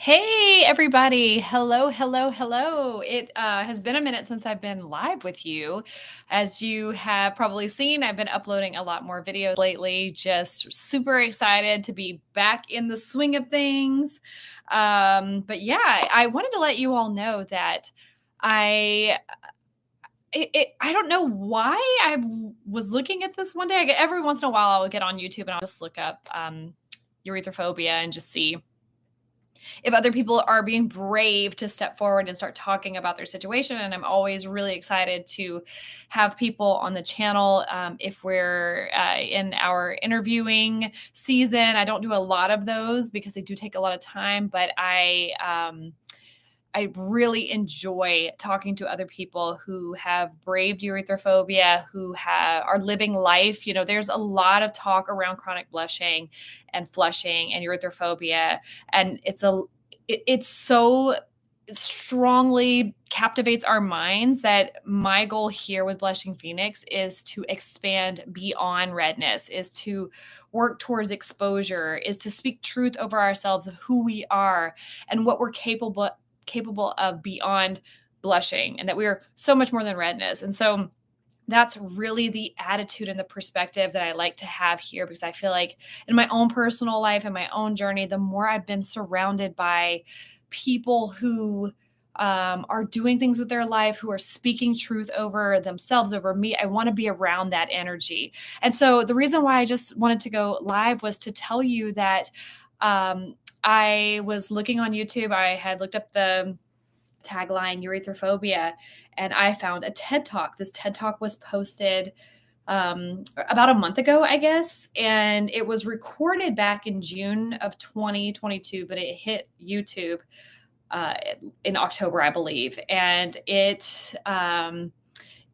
Hey, everybody. Hello, hello, hello. It has been a minute since I've been live with you. As you have probably seen, I've been uploading a lot more videos lately. Just super excited to be back in the swing of things. But yeah, I wanted to let you all know that I I don't know why was looking at this one day. Every once in a while, I'll get on YouTube and I'll just look up erythrophobia and just see if other people are being brave to step forward and start talking about their situation. And I'm always really excited to have people on the channel. If we're in our interviewing season, I don't do a lot of those because they do take a lot of time, but I really enjoy talking to other people who have braved erythrophobia, who are living life. You know, there's a lot of talk around chronic blushing and flushing and erythrophobia, and it's so strongly captivates our minds that my goal here with Blushing Phoenix is to expand beyond redness, is to work towards exposure, is to speak truth over ourselves of who we are and what we're capable of beyond blushing, and that we are so much more than redness. And so that's really the attitude and the perspective that I like to have here, because I feel like in my own personal life and my own journey, the more I've been surrounded by people who are doing things with their life, who are speaking truth over themselves, over me, I want to be around that energy. And so the reason why I just wanted to go live was to tell you that I was looking on YouTube. I had looked up the tagline erythrophobia, and I found a TED Talk. This TED Talk was posted about a month ago, I guess, and it was recorded back in June of 2022, but it hit YouTube in October, I believe. And it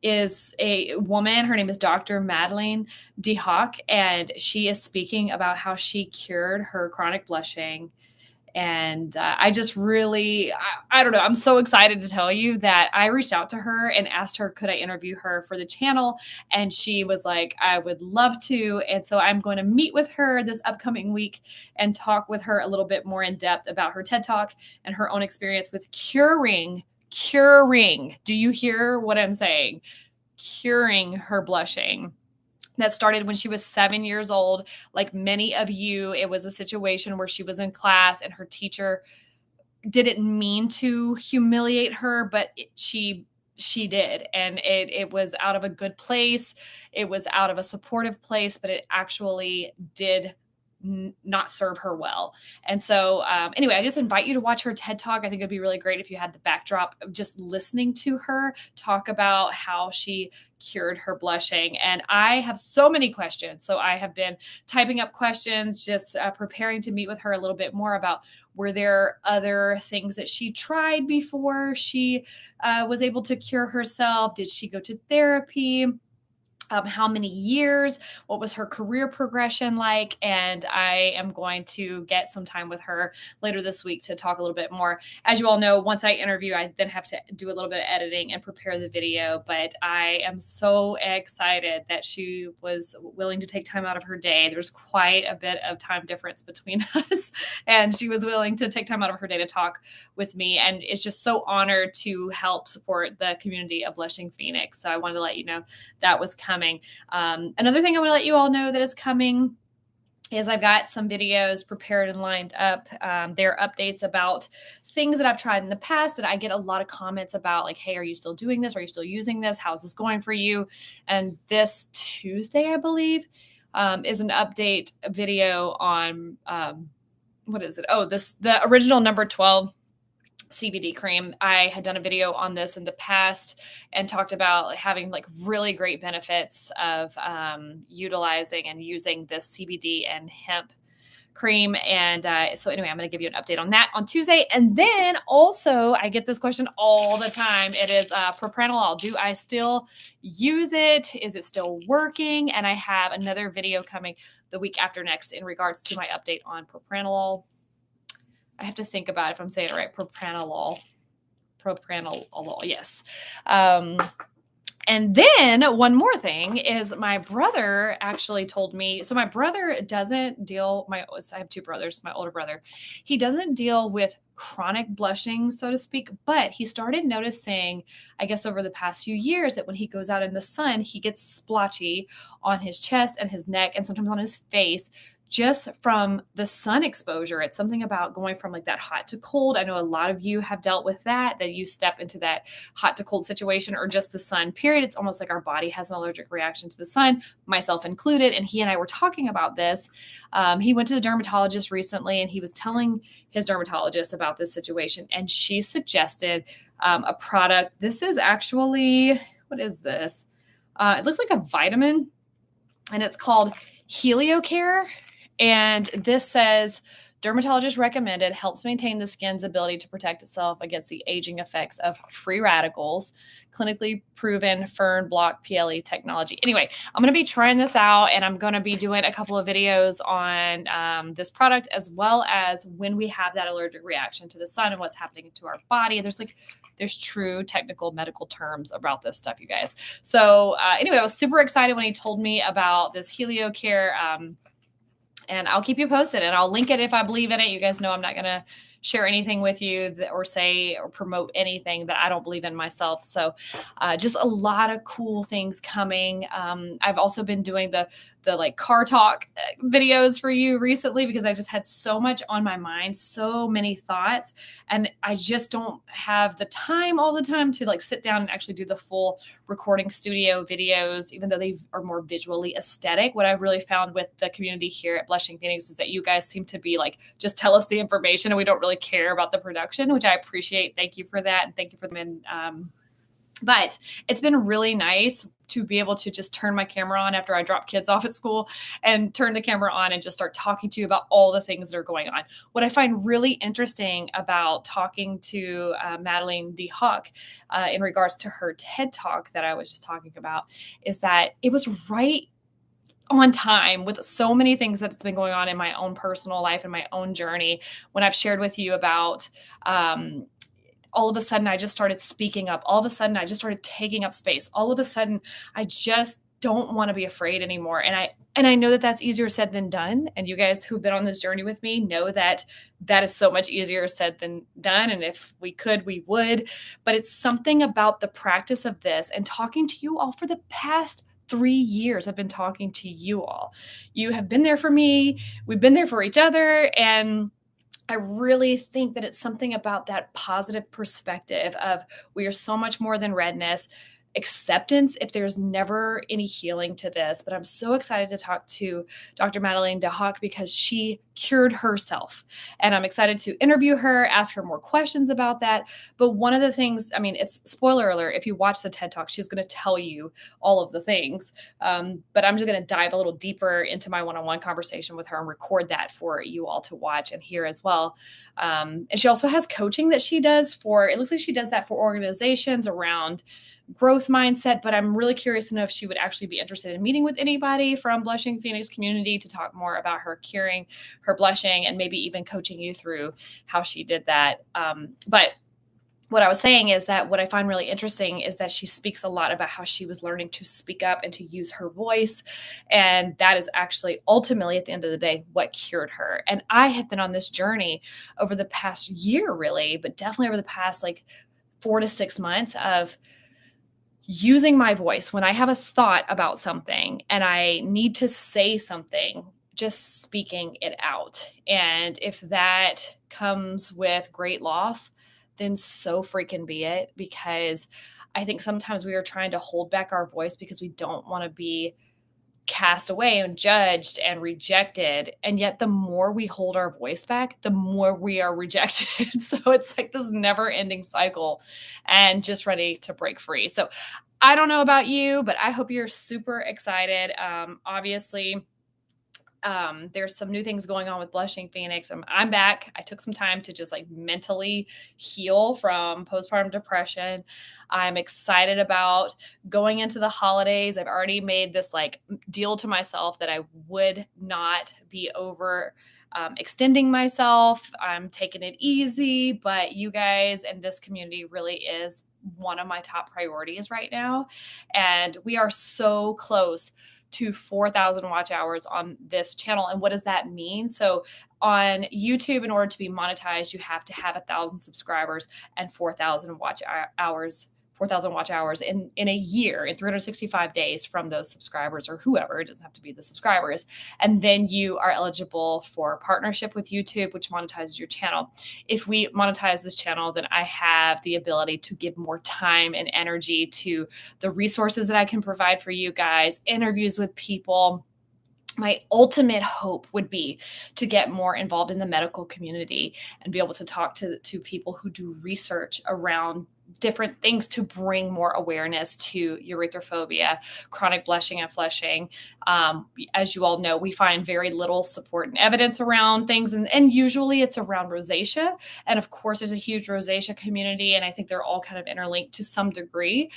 is a woman. Her name is Dr. Madeleine Hauke, and she is speaking about how she cured her chronic blushing. And I just really, I don't know, I'm so excited to tell you that I reached out to her and asked her, could I interview her for the channel? And she was like, I would love to. And so I'm going to meet with her this upcoming week and talk with her a little bit more in depth about her TED Talk and her own experience with curing. Do you hear what I'm saying? Curing her blushing. That started when she was 7 years old. Like many of you, it was a situation where she was in class and her teacher didn't mean to humiliate her, but she did. And it was out of a good place. It was out of a supportive place, but it actually did not serve her well. And so anyway, I just invite you to watch her TED Talk. I think it'd be really great if you had the backdrop of just listening to her talk about how she cured her blushing. And I have so many questions. So I have been typing up questions, just preparing to meet with her a little bit more about, were there other things that she tried before she was able to cure herself? Did she go to therapy? How many years? What was her career progression like? And I am going to get some time with her later this week to talk a little bit more. As you all know, once I interview, I then have to do a little bit of editing and prepare the video. But I am so excited that she was willing to take time out of her day. There's quite a bit of time difference between us, and she was willing to take time out of her day to talk with me. And it's just so honored to help support the community of Blushing Phoenix. So I wanted to let you know that was coming. Another thing I want to let you all know that is coming is I've got some videos prepared and lined up. They're updates about things that I've tried in the past that I get a lot of comments about, like, hey, are you still doing this? Are you still using this? How's this going for you? And this Tuesday, I believe, is an update video on, what is it? Oh, the original number 12 CBD cream. I had done a video on this in the past and talked about having like really great benefits of utilizing and using this CBD and hemp cream. And so anyway, I'm going to give you an update on that on Tuesday. And then also I get this question all the time. It is propranolol. Do I still use it? Is it still working? And I have another video coming the week after next in regards to my update on propranolol. I have to think about if I'm saying it right. Propranolol. Yes. And then one more thing is my brother actually told me, so my brother doesn't deal, I have two brothers, my older brother, he doesn't deal with chronic blushing, so to speak, but he started noticing, I guess over the past few years, that when he goes out in the sun, he gets splotchy on his chest and his neck and sometimes on his face just from the sun exposure. It's something about going from like that hot to cold. I know a lot of you have dealt with that you step into that hot to cold situation or just the sun period. It's almost like our body has an allergic reaction to the sun, myself included. And he and I were talking about this. He went to the dermatologist recently and he was telling his dermatologist about this situation. And she suggested a product. This is actually, what is this? It looks like a vitamin and it's called HelioCare. And this says, dermatologist recommended, helps maintain the skin's ability to protect itself against the aging effects of free radicals, clinically proven fern block PLE technology. Anyway, I'm going to be trying this out and I'm going to be doing a couple of videos on this product, as well as when we have that allergic reaction to the sun and what's happening to our body. There's true technical medical terms about this stuff, you guys. So anyway, I was super excited when he told me about this HelioCare. And I'll keep you posted and I'll link it if I believe in it. You guys know I'm not going to share anything with you or say or promote anything that I don't believe in myself. So just a lot of cool things coming. I've also been doing the like car talk videos for you recently because I just had so much on my mind, so many thoughts, and I just don't have the time all the time to like sit down and actually do the full recording studio videos, even though they are more visually aesthetic. What I've really found with the community here at Blushing Phoenix is that you guys seem to be like, just tell us the information and we don't really care about the production, which I appreciate. Thank you for that. And thank you for them. But it's been really nice to be able to just turn my camera on after I drop kids off at school and turn the camera on and just start talking to you about all the things that are going on. What I find really interesting about talking to Madeleine D. Hauke in regards to her TED Talk that I was just talking about is that it was right on time with so many things that's been going on in my own personal life and my own journey. When I've shared with you about all of a sudden I just started speaking up. All of a sudden I just started taking up space. All of a sudden I just don't want to be afraid anymore. And I know that that's easier said than done. And you guys who've been on this journey with me know that that is so much easier said than done. And if we could, we would. But it's something about the practice of this and talking to you all for the past 3 years. I've been talking to you all. You have been there for me. We've been there for each other. And I really think that it's something about that positive perspective of we are so much more than redness. Acceptance if there's never any healing to this. But I'm so excited to talk to Dr. Madeleine D. Hauke because she cured herself. And I'm excited to interview her, ask her more questions about that. But one of the things, I mean, it's spoiler alert, if you watch the TED Talk, she's going to tell you all of the things. But I'm just going to dive a little deeper into my one-on-one conversation with her and record that for you all to watch and hear as well. And she also has coaching that she does it looks like she does that for organizations around growth mindset, but I'm really curious to know if she would actually be interested in meeting with anybody from Blushing Phoenix community to talk more about her curing her blushing and maybe even coaching you through how she did that. But what I was saying is that what I find really interesting is that she speaks a lot about how she was learning to speak up and to use her voice. And that is actually ultimately at the end of the day, what cured her. And I have been on this journey over the past year, really, but definitely over the past like 4 to 6 months of using my voice when I have a thought about something and I need to say something, just speaking it out. And if that comes with great loss, then so freaking be it. Because I think sometimes we are trying to hold back our voice because we don't want to be cast away and judged and rejected. And yet the more we hold our voice back, the more we are rejected. So it's like this never ending cycle and just ready to break free. So I don't know about you, but I hope you're super excited. Obviously, there's some new things going on with Blushing Phoenix. I'm back. I took some time to just like mentally heal from postpartum depression. I'm excited about going into the holidays. I've already made this like deal to myself that I would not be over extending myself. I'm taking it easy, but you guys and this community really is one of my top priorities right now. And we are so close to 4,000 watch hours on this channel. And what does that mean? So on YouTube, in order to be monetized, you have to have 1,000 subscribers and 4,000 watch hours 4,000 watch hours in a year, in 365 days from those subscribers or whoever. It doesn't have to be the subscribers. And then you are eligible for partnership with YouTube, which monetizes your channel. If we monetize this channel, then I have the ability to give more time and energy to the resources that I can provide for you guys, interviews with people. My ultimate hope would be to get more involved in the medical community and be able to talk to people who do research around different things to bring more awareness to erythrophobia, chronic blushing and flushing. As you all know, we find very little support and evidence around things, and usually it's around rosacea. And of course, there's a huge rosacea community, and I think they're all kind of interlinked to some degree,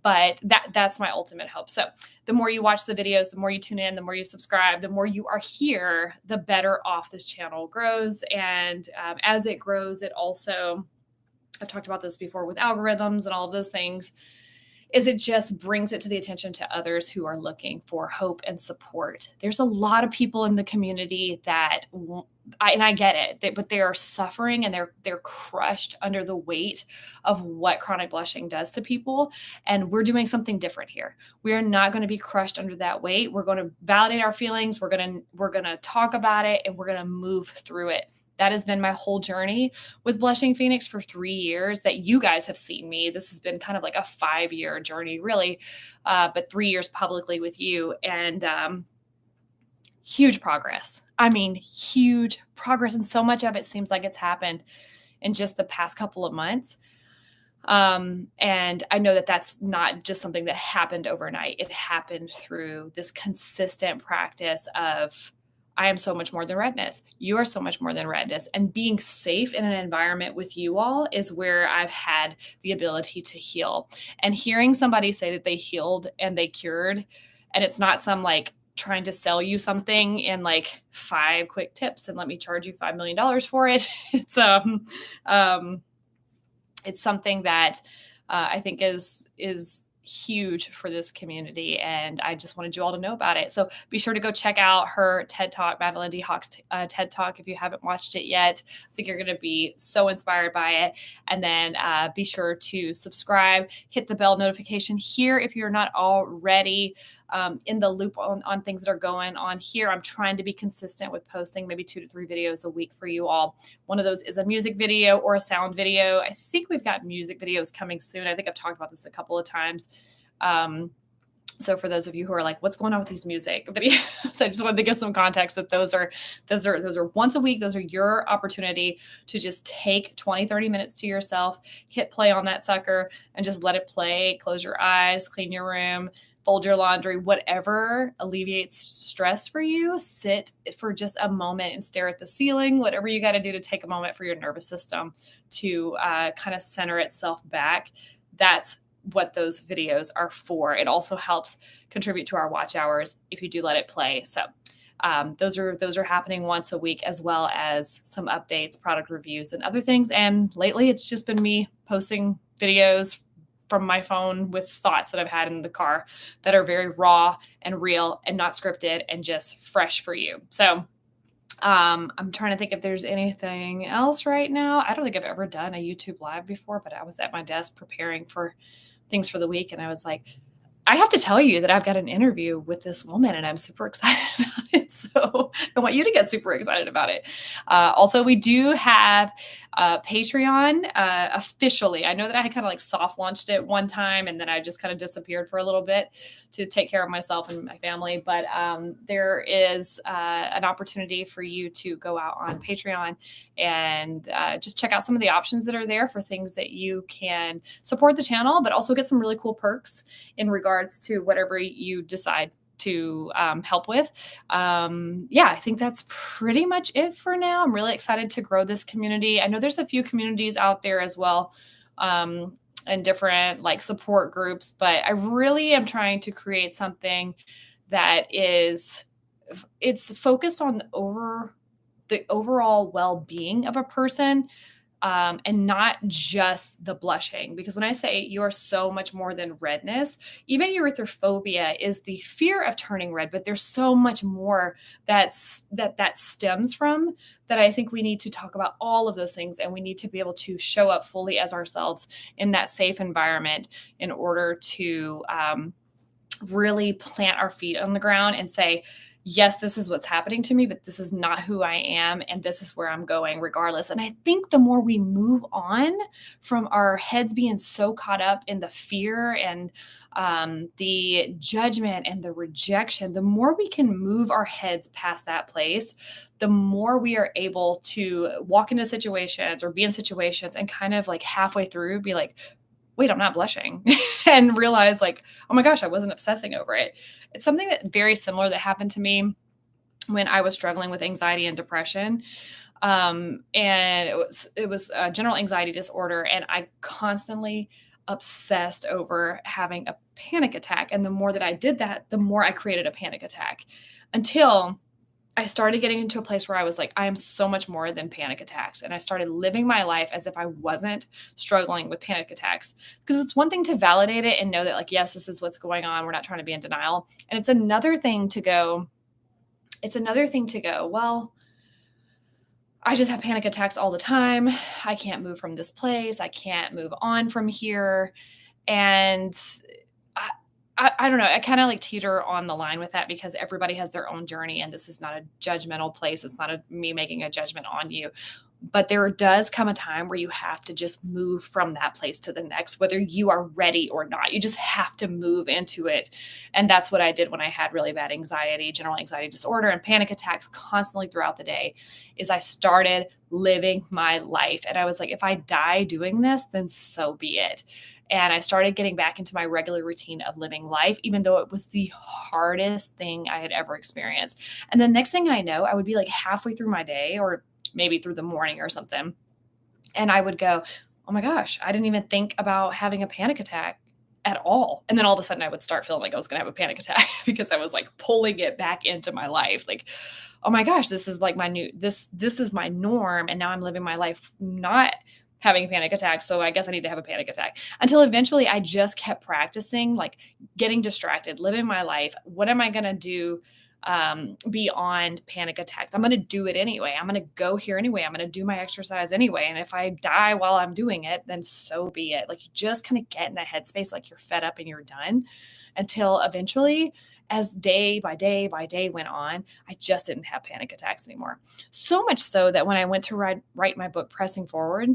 but that's my ultimate hope. So the more you watch the videos, the more you tune in, the more you subscribe, the more you are here, the better off this channel grows. And as it grows, it also, I've talked about this before with algorithms and all of those things, is it just brings it to the attention to others who are looking for hope and support. There's a lot of people in the community that, and I get it, but they are suffering and they're crushed under the weight of what chronic blushing does to people. And we're doing something different here. We are not going to be crushed under that weight. We're going to validate our feelings. We're going to talk about it, and we're going to move through it. That has been my whole journey with Blushing Phoenix for 3 years that you guys have seen me. This has been kind of like a 5-year journey, really, but 3 years publicly with you, and huge progress. I mean, huge progress. And so much of it seems like it's happened in just the past couple of months. And I know that that's not just something that happened overnight. It happened through this consistent practice of, I am so much more than redness. You are so much more than redness. And being safe in an environment with you all is where I've had the ability to heal. And hearing somebody say that they healed and they cured, and it's not some like trying to sell you something in like 5 quick tips and let me charge you $5 million for it. It's something that I think is huge for this community, and I just wanted you all to know about it. So be sure to go check out her TED Talk, Madeleine D. Hauke's TED Talk, if you haven't watched it yet. I think you're going to be so inspired by it. And then be sure to subscribe, hit the bell notification here if you're not already in the loop on things that are going on here. I'm trying to be consistent with posting maybe 2 to 3 videos a week for you all. One of those is a music video or a sound video. I think we've got music videos coming soon. I think I've talked about this a couple of times. So for those of you who are like, what's going on with these music videos? I just wanted to give some context that those are once a week. Those are your opportunity to just take 20, 30 minutes to yourself, hit play on that sucker and just let it play. Close your eyes, clean your room, fold your laundry, whatever alleviates stress for you. Sit for just a moment and stare at the ceiling, whatever you got to do to take a moment for your nervous system to kind of center itself back. That's what those videos are for. It also helps contribute to our watch hours if you do let it play. So those are happening once a week, as well as some updates, product reviews, and other things. And lately it's just been me posting videos from my phone with thoughts that I've had in the car that are very raw and real and not scripted and just fresh for you. So I'm trying to think if there's anything else right now. I don't think I've ever done a YouTube live before, but I was at my desk preparing for things for the week, and I was like, I have to tell you that I've got an interview with this woman, and I'm super excited about it. So I want you to get super excited about it. Also, we do have Patreon officially. I know that I had kind of like soft launched it one time, and then I just kind of disappeared for a little bit to take care of myself and my family. But there is an opportunity for you to go out on Patreon and just check out some of the options that are there for things that you can support the channel, but also get some really cool perks in regards to whatever you decide to help with. I think that's pretty much it for now. I'm really excited to grow this community. I know there's a few communities out there as well, and different like support groups, but I really am trying to create something that it's focused on the the overall well-being of a person, and not just the blushing. Because when I say you are so much more than redness, even erythrophobia is the fear of turning red, but there's so much more that stems from that. I think we need to talk about all of those things, and we need to be able to show up fully as ourselves in that safe environment in order to really plant our feet on the ground and say, yes, this is what's happening to me, but this is not who I am. And this is where I'm going regardless. And I think the more we move on from our heads being so caught up in the fear and the judgment and the rejection, the more we can move our heads past that place, the more we are able to walk into situations or be in situations and kind of like halfway through be like, wait, I'm not blushing, and realize like, oh my gosh, I wasn't obsessing over it. It's something that very similar that happened to me when I was struggling with anxiety and depression. And it was a general anxiety disorder. And I constantly obsessed over having a panic attack. And the more that I did that, the more I created a panic attack until I started getting into a place where I was like, I am so much more than panic attacks. And I started living my life as if I wasn't struggling with panic attacks. Because it's one thing to validate it and know that, like, yes, this is what's going on. We're not trying to be in denial. And it's another thing to go, well, I just have panic attacks all the time. I can't move from this place. I can't move on from here. And I don't know. I kind of like teeter on the line with that because everybody has their own journey, and this is not a judgmental place. It's not me making a judgment on you, but there does come a time where you have to just move from that place to the next, whether you are ready or not. You just have to move into it. And that's what I did when I had really bad anxiety, general anxiety disorder, and panic attacks constantly throughout the day. Is I started living my life. And I was like, if I die doing this, then so be it. And I started getting back into my regular routine of living life, even though it was the hardest thing I had ever experienced. And the next thing I know, I would be like halfway through my day or maybe through the morning or something. And I would go, oh my gosh, I didn't even think about having a panic attack at all. And then all of a sudden I would start feeling like I was going to have a panic attack because I was like pulling it back into my life. Like, oh my gosh, this is like this is my norm. And now I'm living my life not having panic attacks. So I guess I need to have a panic attack, until eventually I just kept practicing, like getting distracted, living my life. What am I going to do beyond panic attacks? I'm going to do it anyway. I'm going to go here anyway. I'm going to do my exercise anyway. And if I die while I'm doing it, then so be it. Like, you just kind of get in that headspace, like you're fed up and you're done, until eventually, as day by day by day went on, I just didn't have panic attacks anymore. So much so that when I went to write my book, Pressing Forward,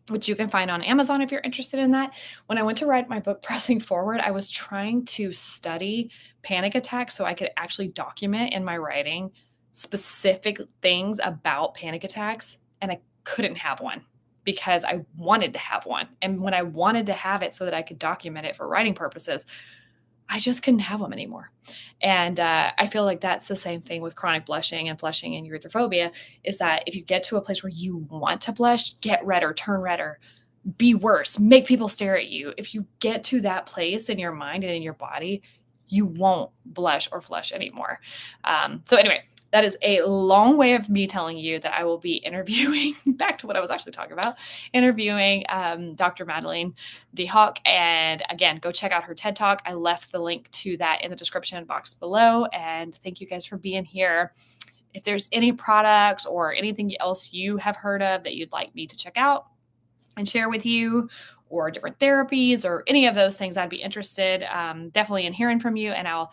which you can find on Amazon if you're interested in that. When I went to write my book, Pressing Forward, I was trying to study panic attacks so I could actually document in my writing specific things about panic attacks. And I couldn't have one because I wanted to have one. And when I wanted to have it so that I could document it for writing purposes, I just couldn't have them anymore. And I feel like that's the same thing with chronic blushing and flushing and erythrophobia, is that if you get to a place where you want to blush, get redder, turn redder, be worse, make people stare at you. If you get to that place in your mind and in your body, you won't blush or flush anymore. So anyway, that is a long way of me telling you that I will be interviewing, back to what I was actually talking about, interviewing Dr. Madeleine Hauke. And again, go check out her TED Talk. I left the link to that in the description box below. And thank you guys for being here. If there's any products or anything else you have heard of that you'd like me to check out and share with you, or different therapies or any of those things, I'd be interested definitely in hearing from you. And I'll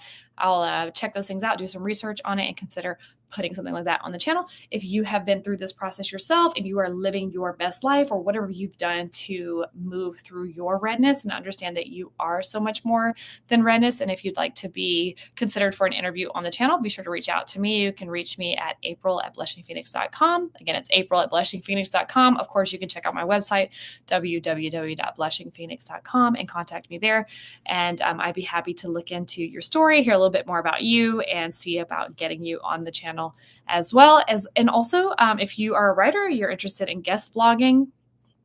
check those things out, do some research on it, and consider putting something like that on the channel. If you have been through this process yourself and you are living your best life, or whatever you've done to move through your redness and understand that you are so much more than redness, and if you'd like to be considered for an interview on the channel, be sure to reach out to me. You can reach me at april@blushingphoenix.com. Again, it's april@blushingphoenix.com. Of course, you can check out my website, www.blushingphoenix.com, and contact me there. And I'd be happy to look into your story, hear a little bit more about you, and see about getting you on the channel as well. And also, if you are a writer, you're interested in guest blogging,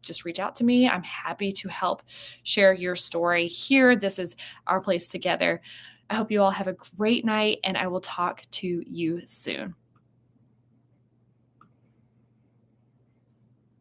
just reach out to me. I'm happy to help share your story here. This is our place together. I hope you all have a great night, and I will talk to you soon.